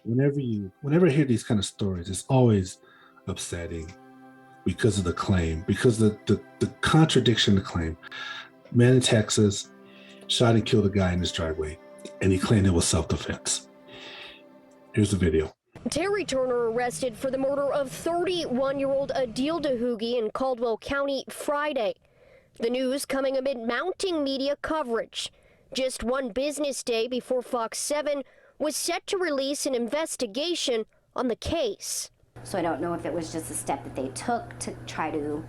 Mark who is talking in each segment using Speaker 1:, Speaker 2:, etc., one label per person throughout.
Speaker 1: Whenever I hear these kind of stories, it's always upsetting because of the claim, because the contradiction of the claim. Man in Texas shot and killed a guy in his driveway, and he claimed it was self-defense. Here's the video.
Speaker 2: Terry Turner arrested for the murder of 31-year-old Adil Dghoughi in Caldwell County Friday. The news coming amid mounting media coverage. Just one business day before Fox 7 was set to release an investigation on the case.
Speaker 3: So I don't know if it was just a step that they took to try to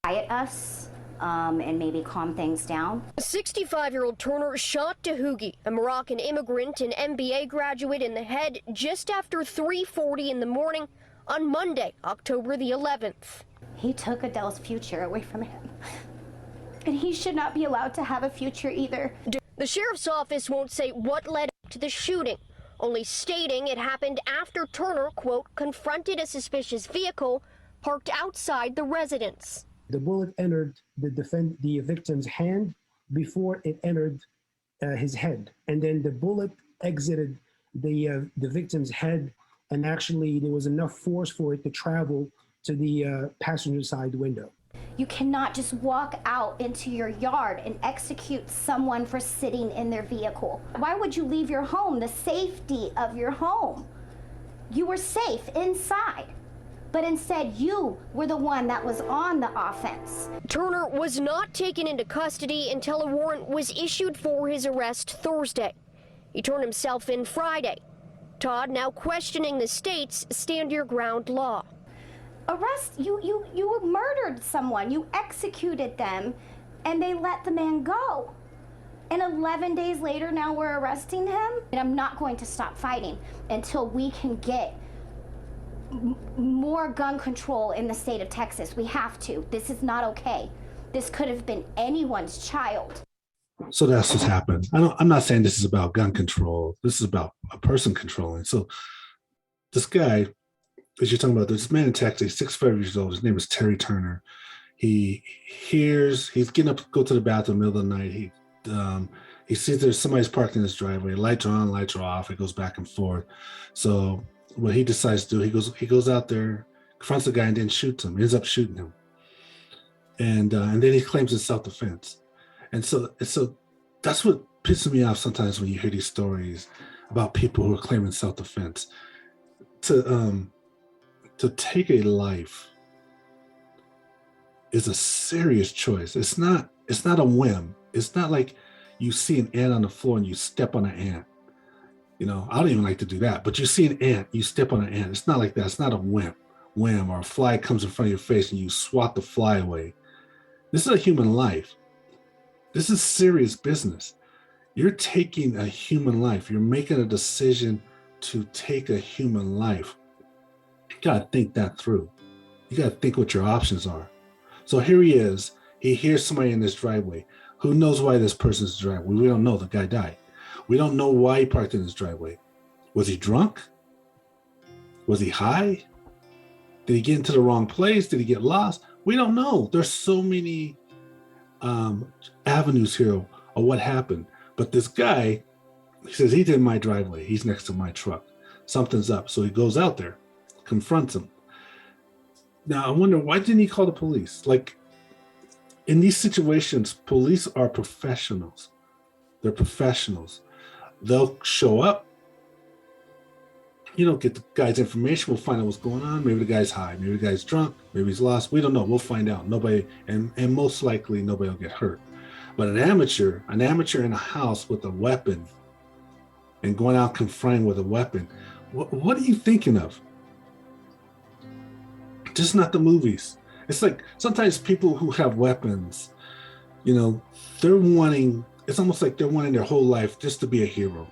Speaker 3: quiet us and maybe calm things down.
Speaker 2: 65-year-old Turner shot Dghoughi, a Moroccan immigrant and MBA graduate, in the head just after 3:40 in the morning on Monday, October the 11th.
Speaker 3: He took Adele's future away from him. And he should not be allowed to have a future either.
Speaker 2: The sheriff's office won't say what led up to the shooting, only stating it happened after Turner, quote, confronted a suspicious vehicle parked outside the residence.
Speaker 4: The bullet entered the victim's hand before it entered his head. And then the bullet exited the victim's head, and actually there was enough force for it to travel to the passenger side window.
Speaker 3: You cannot just walk out into your yard and execute someone for sitting in their vehicle. Why would you leave your home, the safety of your home? You were safe inside, but instead you were the one that was on the offense.
Speaker 2: Turner was not taken into custody until a warrant was issued for his arrest Thursday. He turned himself in Friday. Todd now questioning the state's stand your ground law.
Speaker 3: Arrest, you murdered someone, you executed them, and they let the man go. And 11 days later, now we're arresting him? And I'm not going to stop fighting until we can get more gun control in the state of Texas. We have to. This is not okay. This could have been anyone's child.
Speaker 1: So that's what's happened. I'm not saying this is about gun control. This is about a person controlling. So this guy, as you're talking about, this man in Texas, he's 65 years old. His name is Terry Turner. He's getting up to go to the bathroom in the middle of the night. He sees there's somebody's parked in his driveway. Lights are on, lights are off. It goes back and forth. So what he decides to do, he goes out there, confronts the guy, and then shoots him. He ends up shooting him. And then he claims it's self-defense. And so that's what pisses me off sometimes when you hear these stories about people who are claiming self-defense. To take a life is a serious choice. It's not a whim. It's not like you see an ant on the floor and you step on an ant. You know, I don't even like to do that, but you see an ant, you step on an ant. It's not like that. It's not a whim, or a fly comes in front of your face and you swat the fly away. This is a human life. This is serious business. You're taking a human life. You're making a decision to take a human life. You got to think that through. You got to think what your options are. So here he is. He hears somebody in this driveway. Who knows why this person's driveway? We don't know. The guy died. We don't know why he parked in his driveway. Was he drunk? Was he high? Did he get into the wrong place? Did he get lost? We don't know. There's so many avenues here of what happened. But this guy, he says, he's in my driveway. He's next to my truck. Something's up. So he goes out there, confronts him. Now, I wonder, why didn't he call the police? Like, in these situations, police are professionals. They're professionals. They'll show up, get the guy's information. We'll find out what's going on. Maybe the guy's high. Maybe the guy's drunk. Maybe he's lost. We don't know. We'll find out. Nobody, and most likely nobody will get hurt. But an amateur in a house with a weapon and going out confronting with a weapon, what are you thinking of? Just not the movies. It's like sometimes people who have weapons, it's almost like they're wanting their whole life just to be a hero.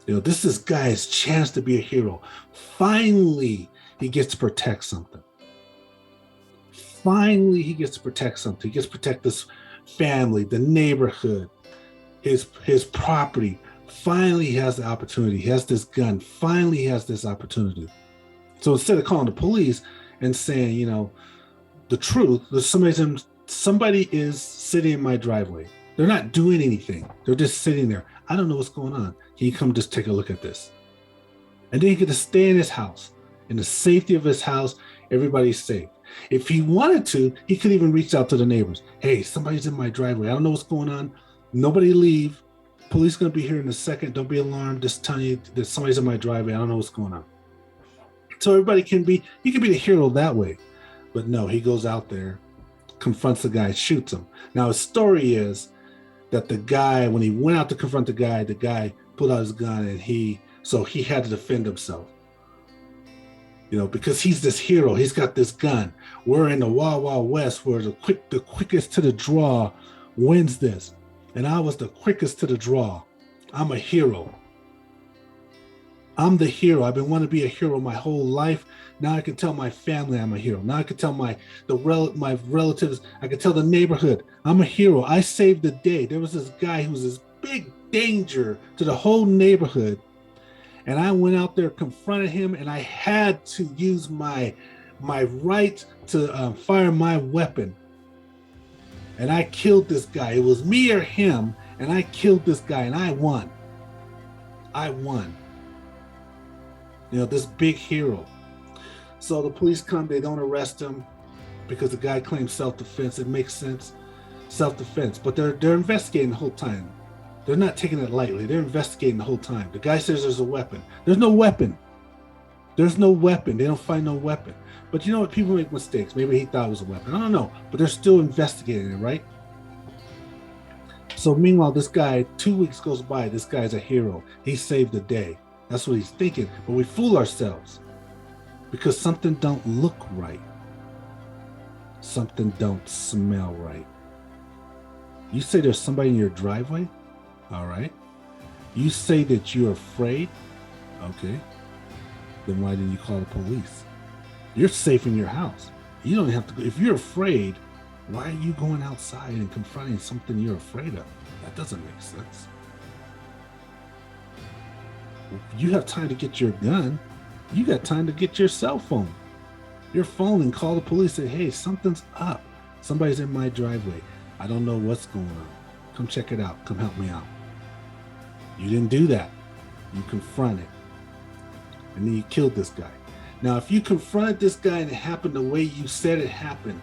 Speaker 1: This is guy's chance to be a hero. Finally, he gets to protect something. He gets to protect this family, the neighborhood, his property. Finally, he has the opportunity. He has this gun. Finally, he has this opportunity. So instead of calling the police and saying, the truth, somebody is sitting in my driveway. They're not doing anything. They're just sitting there. I don't know what's going on. Can you come just take a look at this? And then he could just stay in his house, in the safety of his house. Everybody's safe. If he wanted to, he could even reach out to the neighbors. Hey, somebody's in my driveway. I don't know what's going on. Nobody leave. Police going to be here in a second. Don't be alarmed. Just telling you that somebody's in my driveway. I don't know what's going on. So everybody he can be the hero that way. But no, he goes out there, confronts the guy, shoots him. Now his story is that the guy, when he went out to confront the guy pulled out his gun, and he had to defend himself. You know, because he's this hero. He's got this gun. We're in the Wild Wild West where the quickest to the draw wins this. And I was the quickest to the draw. I'm a hero. I'm the hero. I've been wanting to be a hero my whole life. Now I can tell my family I'm a hero. Now I can tell my relatives. I can tell the neighborhood I'm a hero. I saved the day. There was this guy who was this big danger to the whole neighborhood. And I went out there, confronted him, and I had to use my right to fire my weapon. And I killed this guy. It was me or him, and I killed this guy, and I won. I won. You know, this big hero. So the police come, they don't arrest him because the guy claims self-defense. It makes sense, self-defense. But they're investigating the whole time. They're not taking it lightly. They're investigating the whole time. The guy says there's a weapon. There's no weapon. There's no weapon. They don't find no weapon. But you know what? People make mistakes. Maybe he thought it was a weapon. I don't know. But they're still investigating it, right? So meanwhile, this guy, 2 weeks goes by. This guy's a hero. He saved the day. That's what he's thinking. But we fool ourselves because something don't look right. Something don't smell right. You say there's somebody in your driveway? All right. You say that you're afraid? Okay. Then why didn't you call the police? You're safe in your house. You don't have to go. If you're afraid, why are you going outside and confronting something you're afraid of? That doesn't make sense. You have time to get your gun. You got time to get your cell phone. Your phone and call the police and say, hey, something's up. Somebody's in my driveway. I don't know what's going on. Come check it out. Come help me out. You didn't do that. You confronted. And then you killed this guy. Now, if you confronted this guy and it happened the way you said it happened,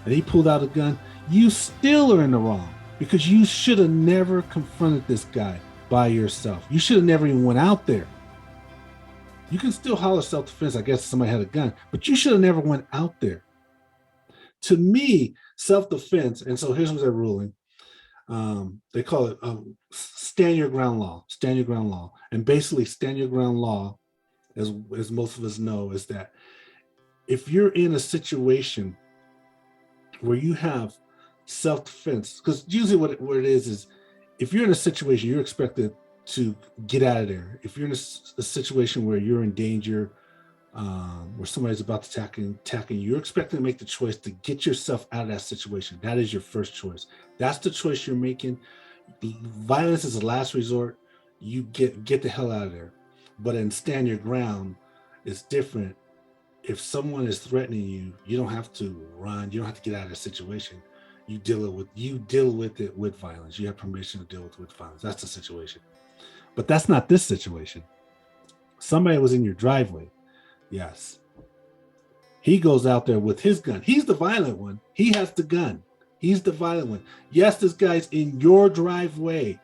Speaker 1: and he pulled out a gun, you still are in the wrong because you should have never confronted this guy by yourself. You should have never even went out there. You can still holler self-defense, I guess, if somebody had a gun, but you should have never went out there. To me, self-defense, and so here's what they're ruling. They call it stand your ground law. Stand your ground law. And basically, stand your ground law, as most of us know, is that if you're in a situation where you have self-defense, because usually what it is if you're in a situation, you're expected to get out of there. If you're in a situation where you're in danger, where somebody's about to attack you, you're expected to make the choice to get yourself out of that situation. That is your first choice. That's the choice you're making. Violence is the last resort. You get the hell out of there. But in stand your ground, it's different. If someone is threatening you, you don't have to run. You don't have to get out of the situation. You deal with it with violence. You have permission to deal with violence. That's the situation. But that's not this situation. Somebody was in your driveway. Yes. He goes out there with his gun. He's the violent one. He has the gun. He's the violent one. Yes, this guy's in your driveway.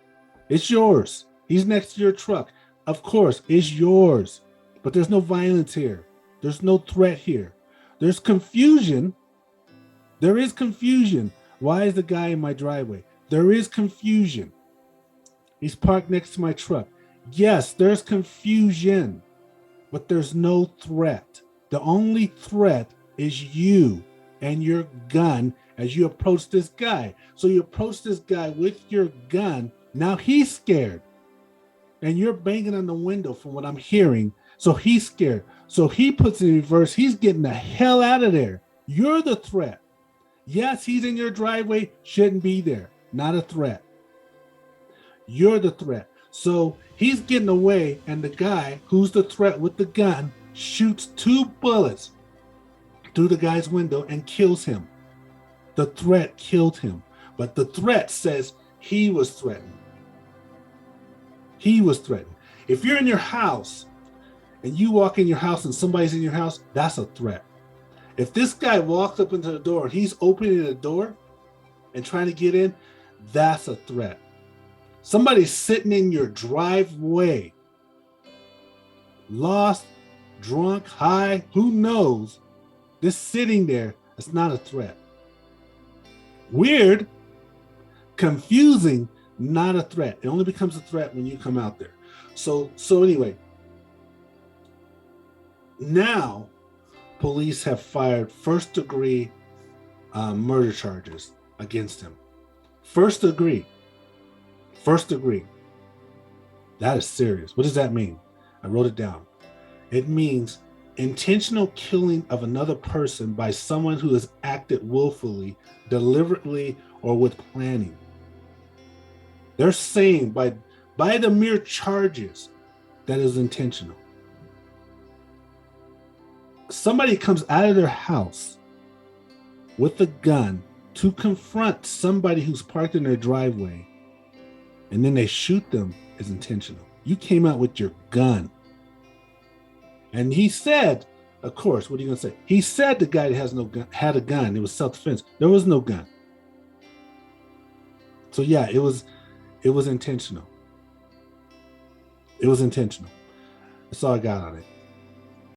Speaker 1: It's yours. He's next to your truck. Of course, it's yours. But there's no violence here. There's no threat here. There's confusion. There is confusion. Why is the guy in my driveway? There is confusion. He's parked next to my truck. Yes, there's confusion, but there's no threat. The only threat is you and your gun as you approach this guy. So you approach this guy with your gun. Now he's scared. And you're banging on the window from what I'm hearing. So he's scared. So he puts it in reverse. He's getting the hell out of there. You're the threat. Yes, he's in your driveway. Shouldn't be there. Not a threat. You're the threat. So he's getting away, and the guy who's the threat with the gun shoots 2 bullets through the guy's window and kills him. The threat killed him. But the threat says he was threatened. He was threatened. If you're in your house and you walk in your house and somebody's in your house, that's a threat. If this guy walks up into the door and he's opening the door and trying to get in, that's a threat. Somebody's sitting in your driveway, lost, drunk, high, who knows, just sitting there, it's not a threat. Weird, confusing, not a threat. It only becomes a threat when you come out there. So anyway, now police have fired first-degree murder charges against him. First degree. That is serious. What does that mean? I wrote it down. It means intentional killing of another person by someone who has acted willfully, deliberately, or with planning. They're saying by the mere charges that is intentional. Somebody comes out of their house with a gun to confront somebody who's parked in their driveway, and then they shoot them is intentional. You came out with your gun. And he said, of course, what are you going to say? He said the guy that has no gun had a gun. It was self-defense. There was no gun. So yeah, it was intentional. It was intentional. That's all I got on it.